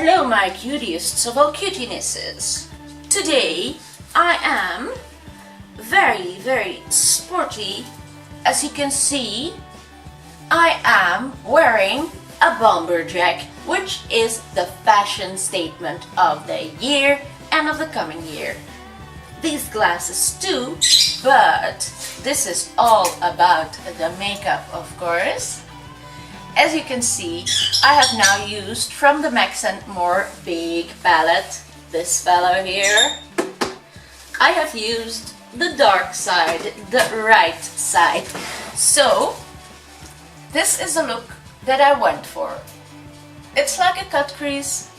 Hello my cutiests of all cutienesses. Today I am very sporty. As you can see, I am wearing a bomberjack, which is the fashion statement of the year and of the coming year. These glasses too, but this is all about the makeup, of course. As you can see, I have now used from the MAX MORE Big Palette, this fellow here. I have used the dark side, the right side. So, this is the look that I went for. It's like a cut crease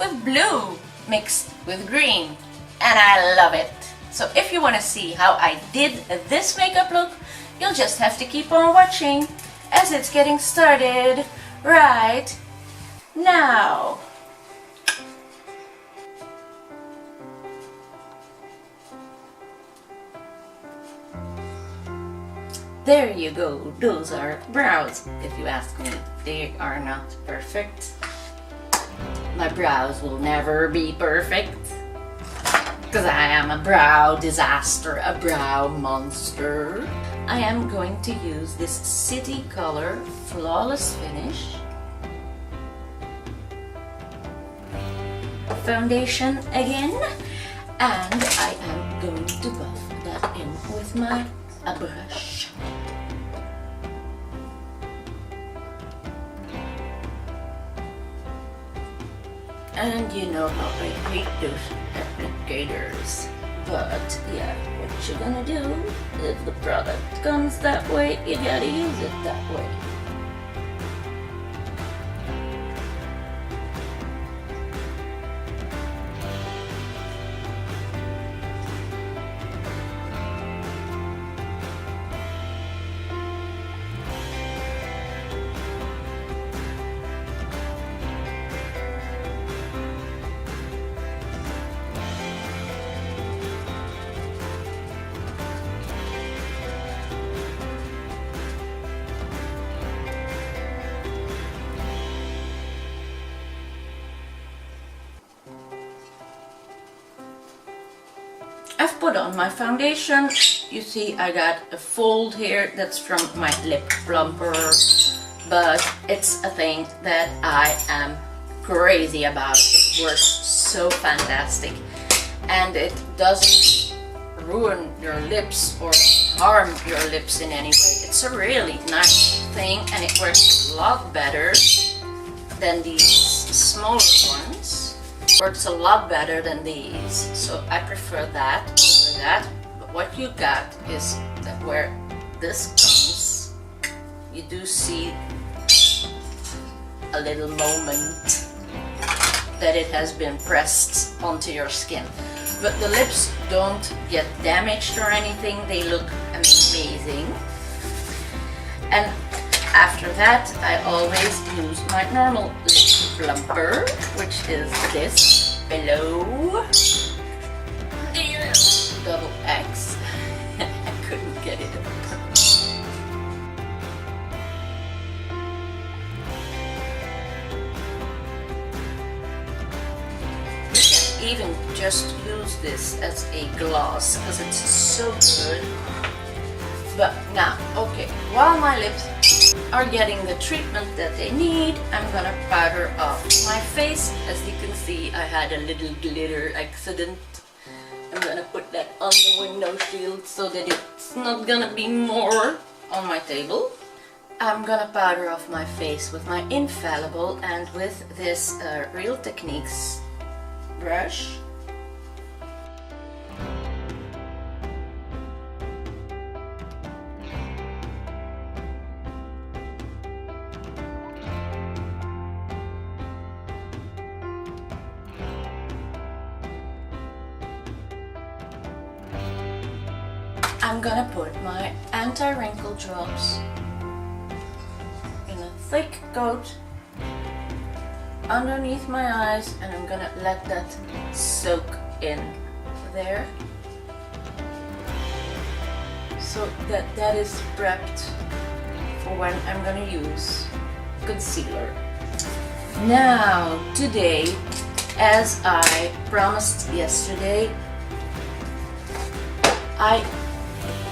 with blue mixed with green, and I love it. So if you want to see how I did this makeup look, you'll just have to keep on watching, as it's getting started right now. There you go, those are brows. If you ask me, they are not perfect. My brows will never be perfect, because I am a brow disaster, a brow monster. I am going to use this City Color Flawless Finish foundation again, and I am going to buff that in with my brush. And you know how I hate those applicators. But yeah, what you gonna do? If the product comes that way, you gotta use it that way. I've put on my foundation. You see I got a fold here, that's from my lip plumper, but it's a thing that I am crazy about. It works so fantastic, and it doesn't ruin your lips or harm your lips in any way. It's a really nice thing, and it works a lot better than these smaller ones. Works a lot better than these, so I prefer that over that. But what you got is that where this comes, you do see a little moment that it has been pressed onto your skin. But the lips don't get damaged or anything, they look amazing. And after that, I always use my normal lip plumper, which is this below double X. I couldn't get it up. You can even just use this as a gloss because it's so good. But now, okay, while my lips are getting the treatment that they need, I'm gonna powder off my face. As you can see, I had a little glitter accident. I'm gonna put that on the window shield so that it's not gonna be more on my table. I'm gonna powder off my face with my Infallible and with this Real Techniques brush. I'm gonna put my anti-wrinkle drops in a thick coat underneath my eyes, and I'm gonna let that soak in there so that is prepped for when I'm gonna use concealer. Now, today, as I promised yesterday, I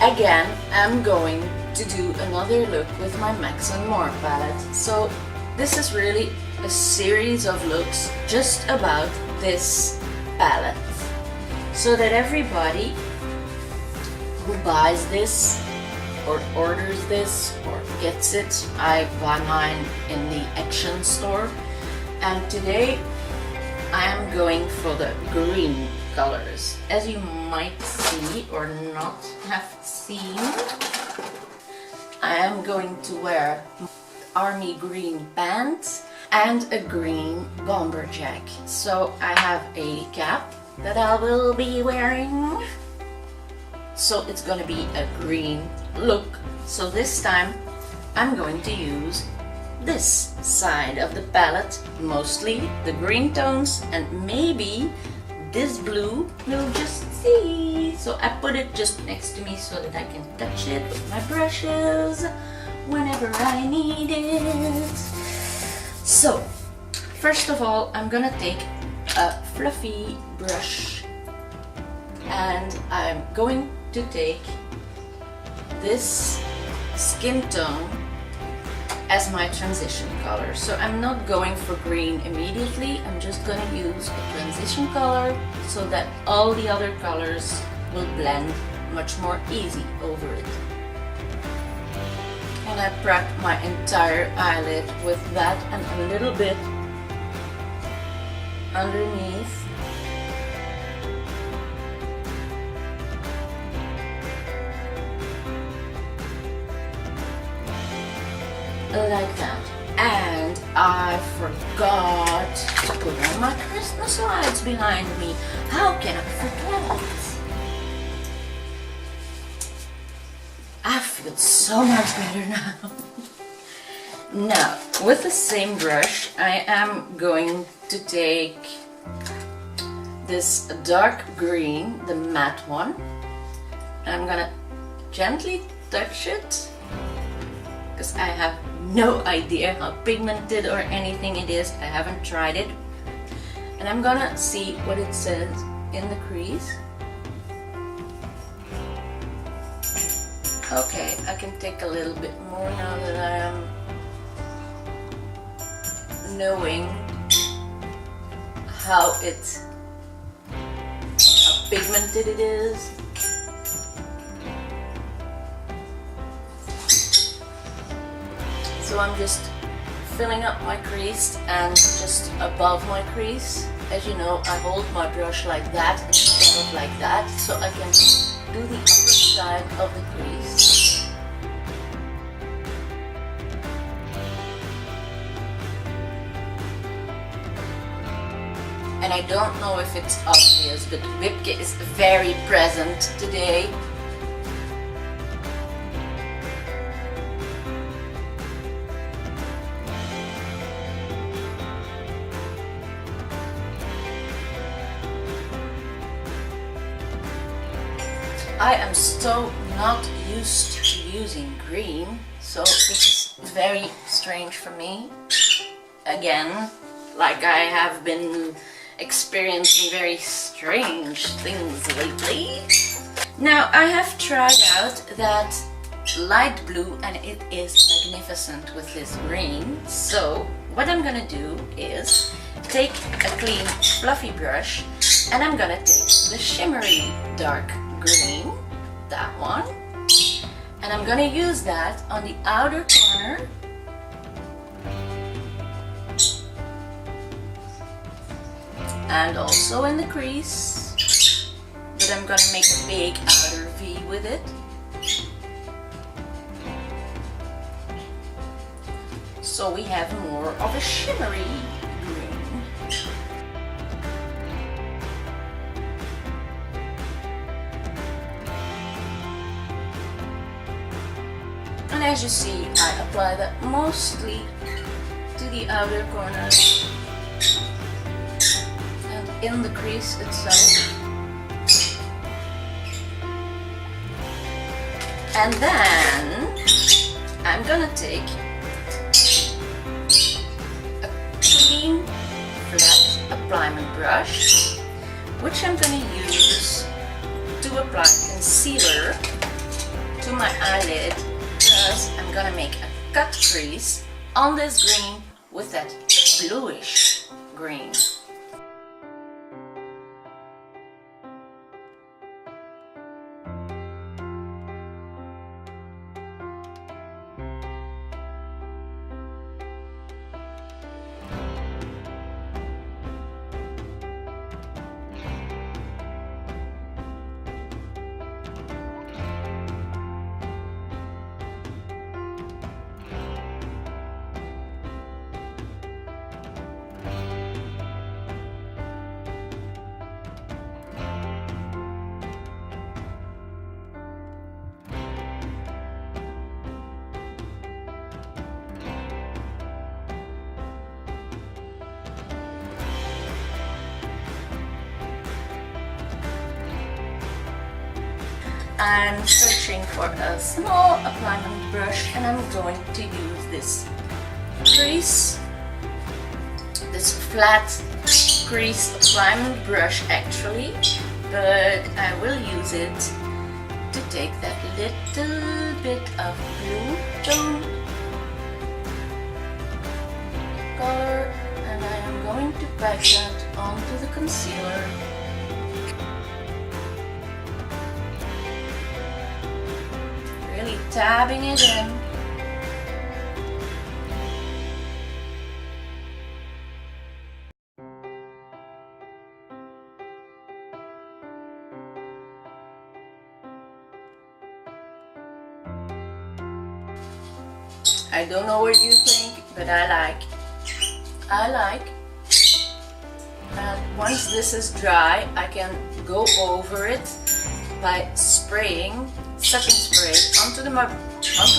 again am going to do another look with my MAX MORE palette. So this is really a series of looks just about this palette, so that everybody who buys this or orders this or gets it, I buy mine in the Action store, and today I am going for the green colors. As you might see or not have seen, I am going to wear army green pants and a green bomber jacket. So I have a cap that I will be wearing. So it's gonna be a green look. So this time I'm going to use this side of the palette, mostly the green tones, and maybe this blue, we'll just see. So I put it just next to me so that I can touch it with my brushes whenever I need it. So first of all, I'm gonna take a fluffy brush and I'm going to take this skin tone as my transition color. So I'm not going for green immediately, I'm just going to use a transition color so that all the other colors will blend much more easy over it. And I prep my entire eyelid with that and a little bit underneath. Like that. And I forgot to put on my Christmas lights behind me. How can I forget? I feel so much better now. Now, with the same brush, I am going to take this dark green, the matte one. I'm gonna gently touch it, because I have no idea how pigmented or anything it is. I haven't tried it. And I'm gonna see what it says in the crease. Okay, I can take a little bit more now that I am knowing how pigmented it is. So I'm just filling up my crease and just above my crease. As you know, I hold my brush like that instead of like that, so I can do the upper side of the crease. And I don't know if it's obvious, but Wipke is very present today. I am so not used to using green, so this is very strange for me. Again, like I have been experiencing very strange things lately. Now I have tried out that light blue and it is magnificent with this green. So what I'm gonna do is take a clean fluffy brush and I'm gonna take the shimmery dark green, that one, and I'm gonna use that on the outer corner and also in the crease, but I'm gonna make a big outer V with it. So we have more of a shimmery green. And as you see, I apply that mostly to the outer corners and in the crease itself. And then I'm gonna take a clean flat appliement brush, which I'm going to use to apply concealer to my eyelid, because I'm going to make a cut crease on this green with that bluish green. I'm searching for a small appliement brush, and I'm going to use this crease, this flat crease appliement brush actually, but I will use it to take that little bit of blue tone color, and I am going to pack that onto the concealer. Really dabbing it in. I don't know what you think, but I like that once this is dry, I can go over it by spraying setting spray onto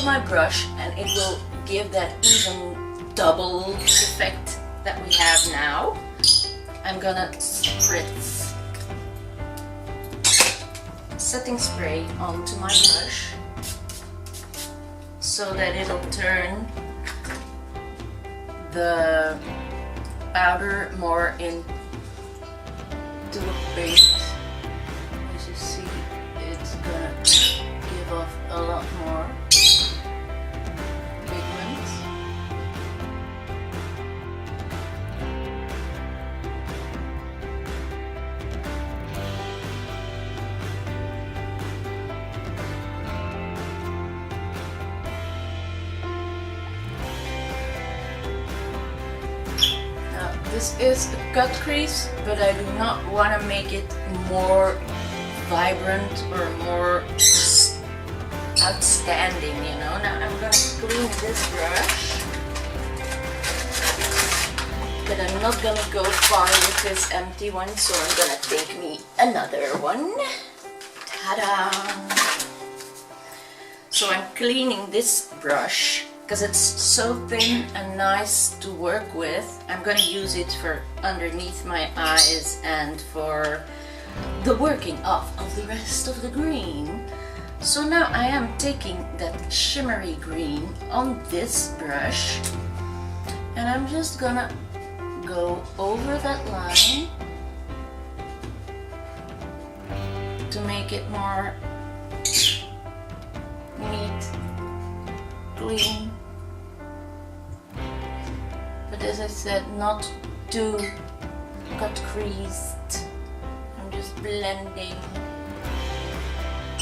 my brush, and it will give that even double effect that we have now. I'm gonna spritz setting spray onto my brush so that it'll turn the powder more into a paste. As you see, it's gonna give off a lot more pigment. Now, this is a cut crease, but I do not want to make it more vibrant or more outstanding, you know. Now I'm going to clean this brush, but I'm not going to go far with this empty one, so I'm going to take me another one. Ta-da! So I'm cleaning this brush because it's so thin and nice to work with. I'm going to use it for underneath my eyes and for the working off of the rest of the green. So now I am taking that shimmery green on this brush, and I'm just gonna go over that line to make it more neat, clean. But as I said, not too cut creased. I'm just blending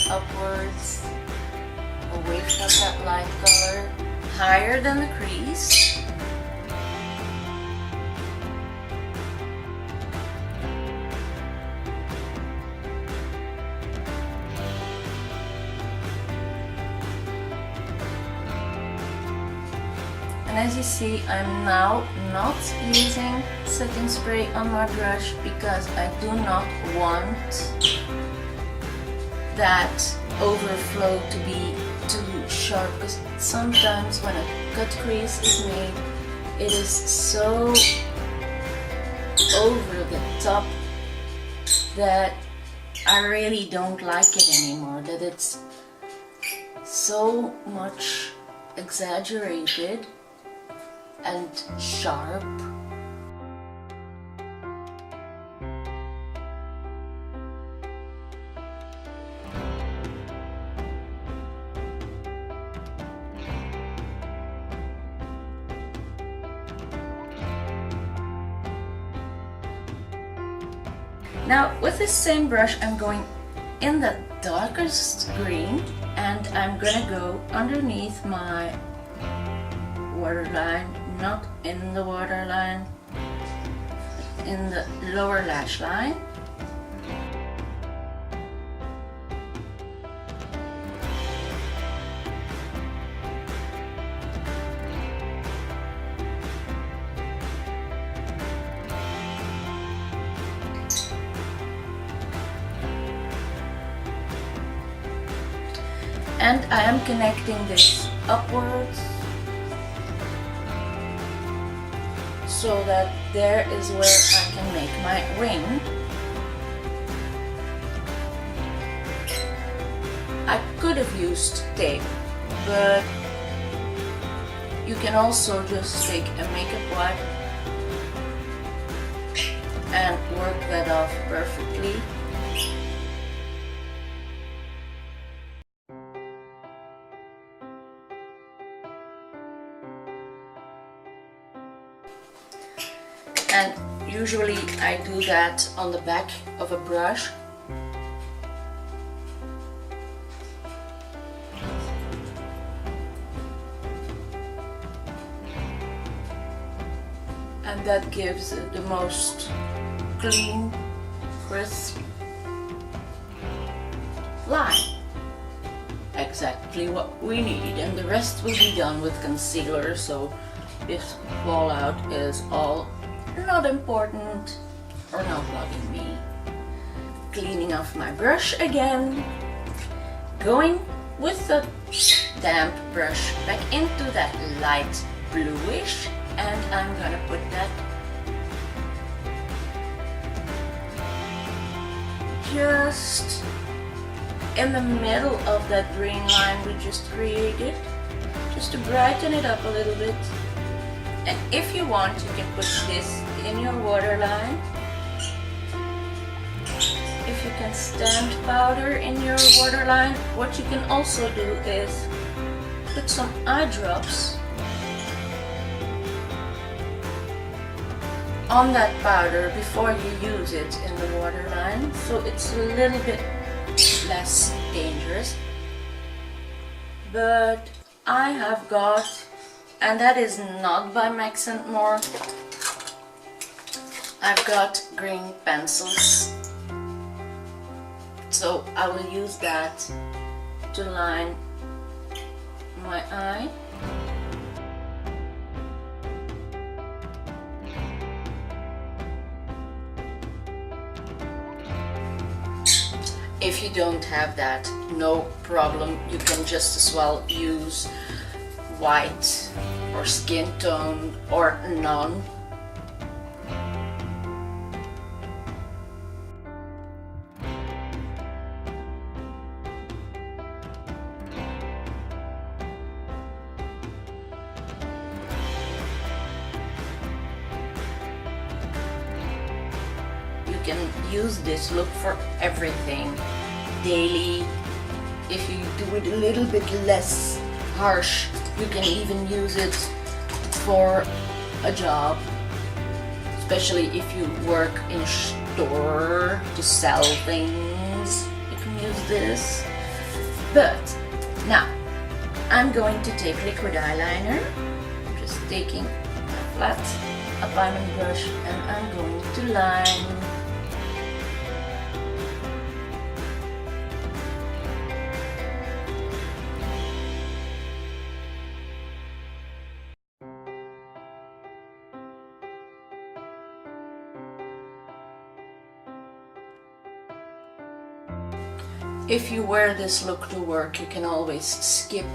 upwards, away from that light color, higher than the crease. And as you see, I'm now not using setting spray on my brush because I do not want that overflow to be too sharp, because sometimes when a cut crease is made, it is so over the top that I really don't like it anymore, that it's so much exaggerated and sharp Now with this same brush I'm going in the darkest green and I'm gonna go underneath my waterline, not in the waterline, in the lower lash line. And I am connecting this upwards so that there is where I can make my wing. I could have used tape, but you can also just take a makeup wipe and work that off perfectly. And usually I do that on the back of a brush. And that gives it the most clean, crisp line. Exactly what we need, and the rest will be done with concealer, so this fallout is all not important or not bugging me. Cleaning off my brush again, going with the damp brush back into that light bluish, and I'm gonna put that just in the middle of that green line we just created, just to brighten it up a little bit. And if you want, you can put this in your waterline. If you can stand powder in your waterline, what you can also do is put some eye drops on that powder before you use it in the waterline, so it's a little bit less dangerous. But I have got, and that is not by MAX MORE, I've got green pencils, so I will use that to line my eye. If you don't have that, no problem, you can just as well use white or skin tone or none. You can use this look for everything. Daily, if you do it a little bit less harsh, you can even use it for a job, especially if you work in a store to sell things. You can use this. But now I'm going to take liquid eyeliner, just taking a flat applying brush, and I'm going to line. If you wear this look to work, you can always skip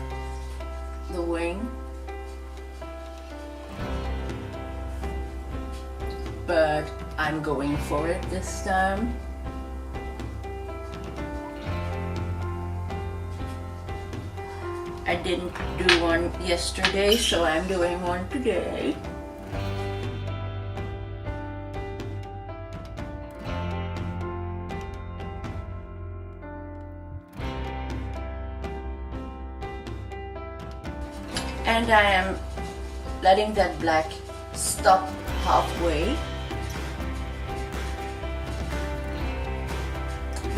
the wing. But I'm going for it this time. I didn't do one yesterday, so I'm doing one today. And I am letting that black stop halfway.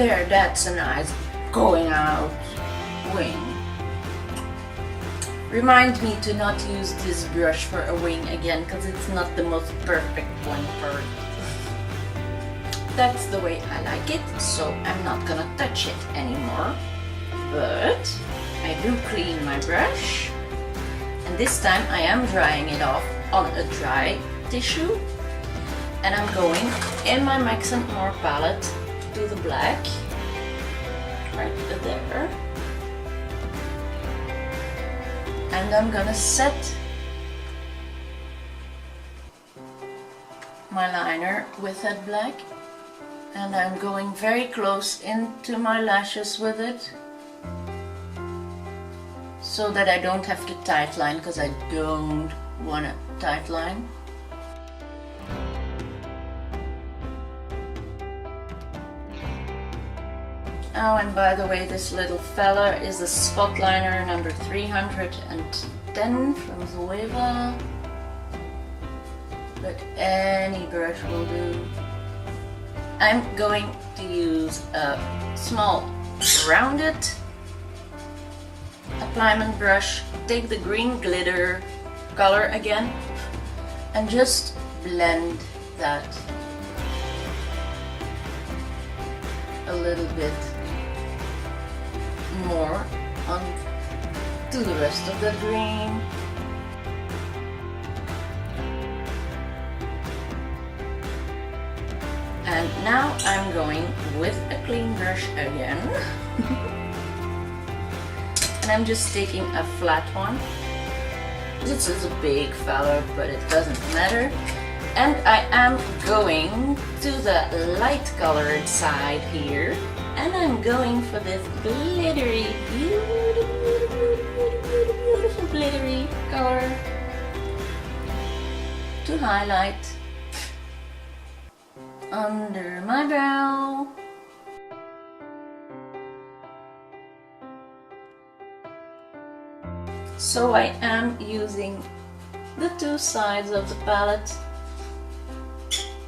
There, that's a nice going out wing. Remind me to not use this brush for a wing again, because it's not the most perfect one for it. That's the way I like it, so I'm not gonna touch it anymore. But I do clean my brush, and this time I am drying it off on a dry tissue, and I'm going in my MAX MORE palette to the black, right there, and I'm gonna set my liner with that black, and I'm going very close into my lashes with it, so that I don't have to tight line, because I don't want a tight line. Oh, and by the way, this little fella is a spot liner number 310 from Zoeva, but any brush will do. I'm going to use a small rounded appliement brush, take the green glitter color again, and just blend that a little bit more on to the rest of the green. And now I'm going with a clean brush again. And I'm just taking a flat one. This is a big fella, but it doesn't matter. And I am going to the light colored side here, and I'm going for this glittery, beautiful glittery color to highlight under my brow. So I am using the two sides of the palette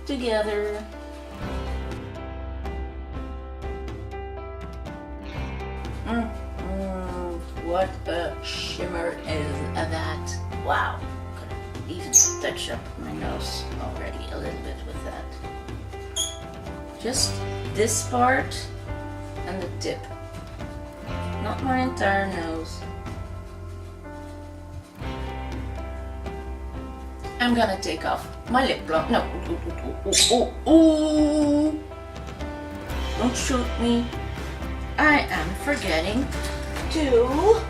together. What a shimmer is that. Wow, could even touch up my nose already a little bit with that. Just this part and the tip, not my entire nose. I'm gonna take off my lip gloss. No, don't shoot me. I am forgetting to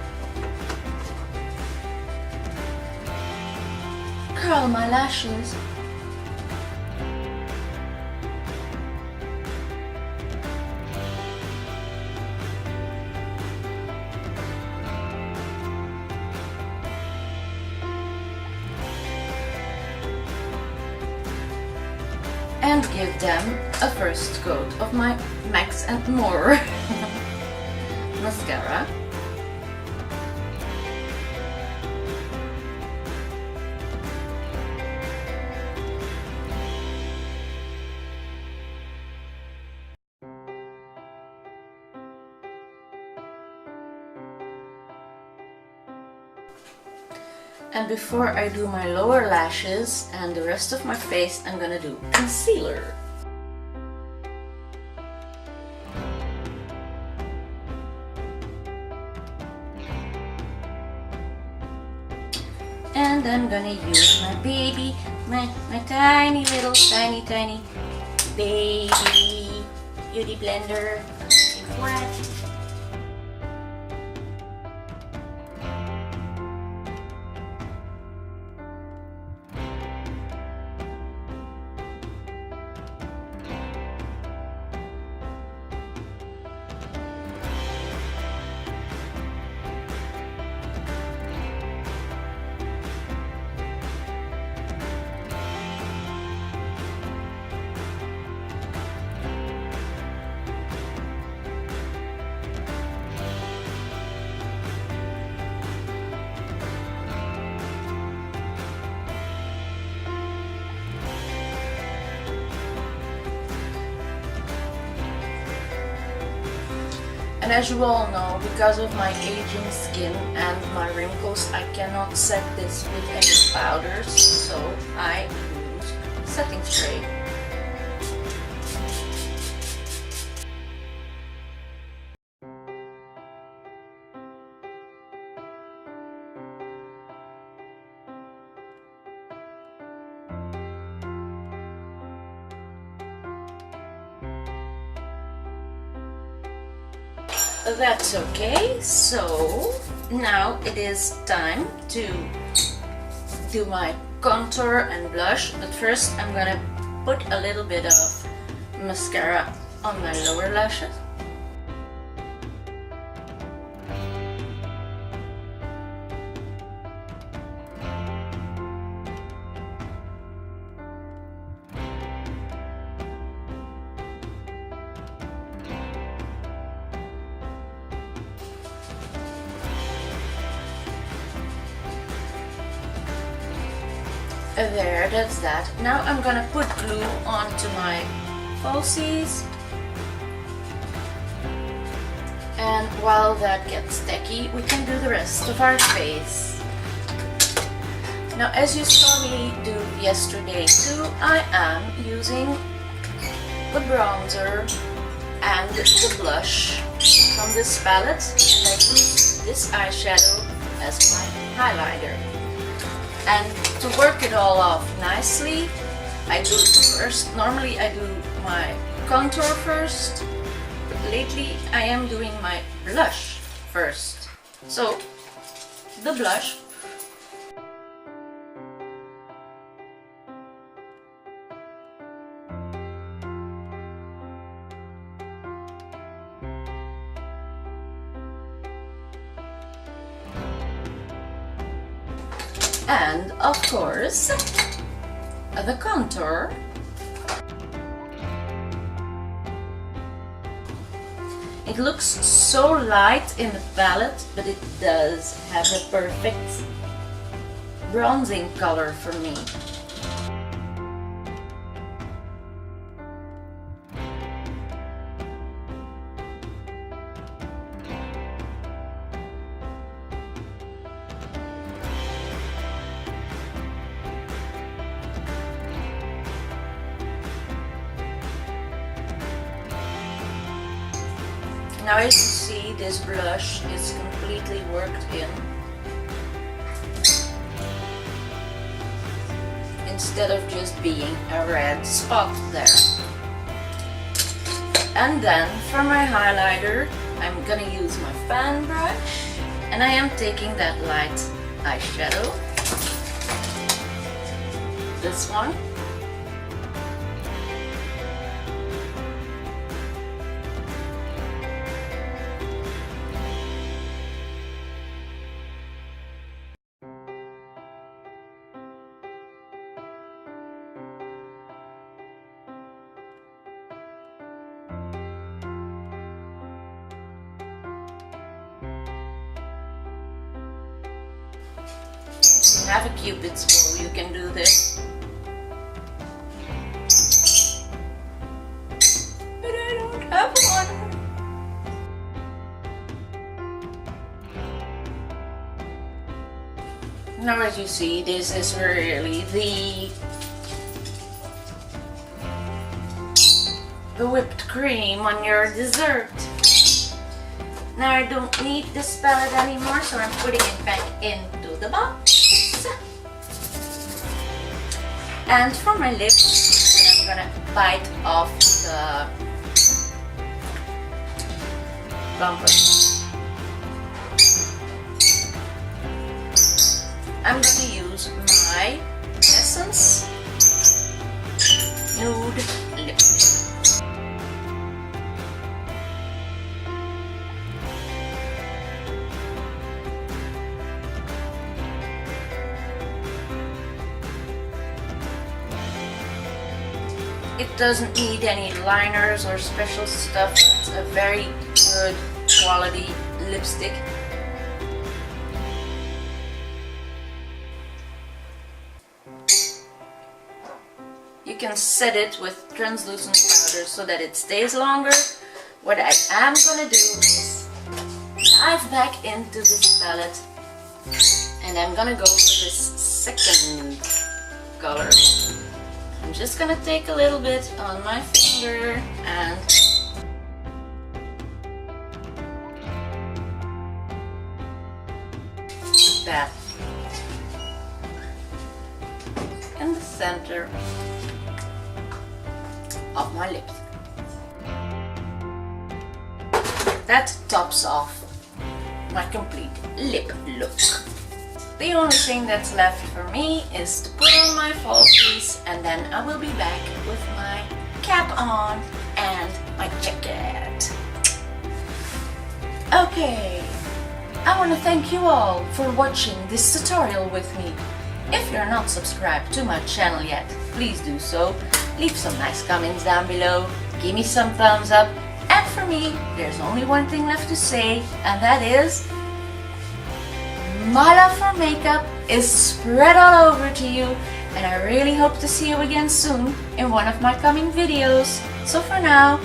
curl my lashes. And give them a first coat of my MAX MORE mascara. And before I do my lower lashes and the rest of my face, I'm gonna do concealer. And I'm gonna use my baby, my tiny little, tiny baby beauty blender. Flat. And as you all know, because of my aging skin and my wrinkles, I cannot set this with any powders, so I use setting spray. That's okay, so now it is time to do my contour and blush, but first I'm gonna put a little bit of mascara on my lower lashes. There, that's that. Now I'm gonna put glue onto my falsies. And while that gets sticky, we can do the rest of our face. Now, as you saw me do yesterday too, I am using the bronzer and the blush from this palette, and I use this eyeshadow as my highlighter. And to work it all off nicely, I do first, normally I do my contour first, but lately I am doing my blush first. So, the blush. And of course, the contour. It looks so light in the palette, but it does have a perfect bronzing color for me. Now as you see, this blush is completely worked in, instead of just being a red spot there. And then for my highlighter, I'm gonna use my fan brush, and I am taking that light eyeshadow, this one. If you have a Cupid's bow, you can do this. But I don't have one. Now as you see, this is really the whipped cream on your dessert. Now I don't need this palette anymore, so I'm putting it back into the box. And for my lips, I'm gonna bite off the bumper. I'm gonna use my Essence Nude Lipstick. It doesn't need any liners or special stuff. It's a very good quality lipstick. You can set it with translucent powder so that it stays longer. What I am gonna do is dive back into this palette and I'm gonna go for this second color. I'm just gonna take a little bit on my finger and that in the center of my lips. That tops off my complete lip look. The only thing that's left for me is to put on my falsies, and then I will be back with my cap on and my jacket. Okay, I want to thank you all for watching this tutorial with me. If you're not subscribed to my channel yet, please do so. Leave some nice comments down below, give me some thumbs up, and for me, there's only one thing left to say, and that is, my love for makeup is spread all over to you, and I really hope to see you again soon in one of my coming videos. So for now,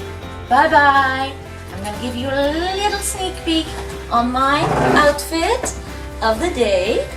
bye bye. I'm gonna give you a little sneak peek on my outfit of the day.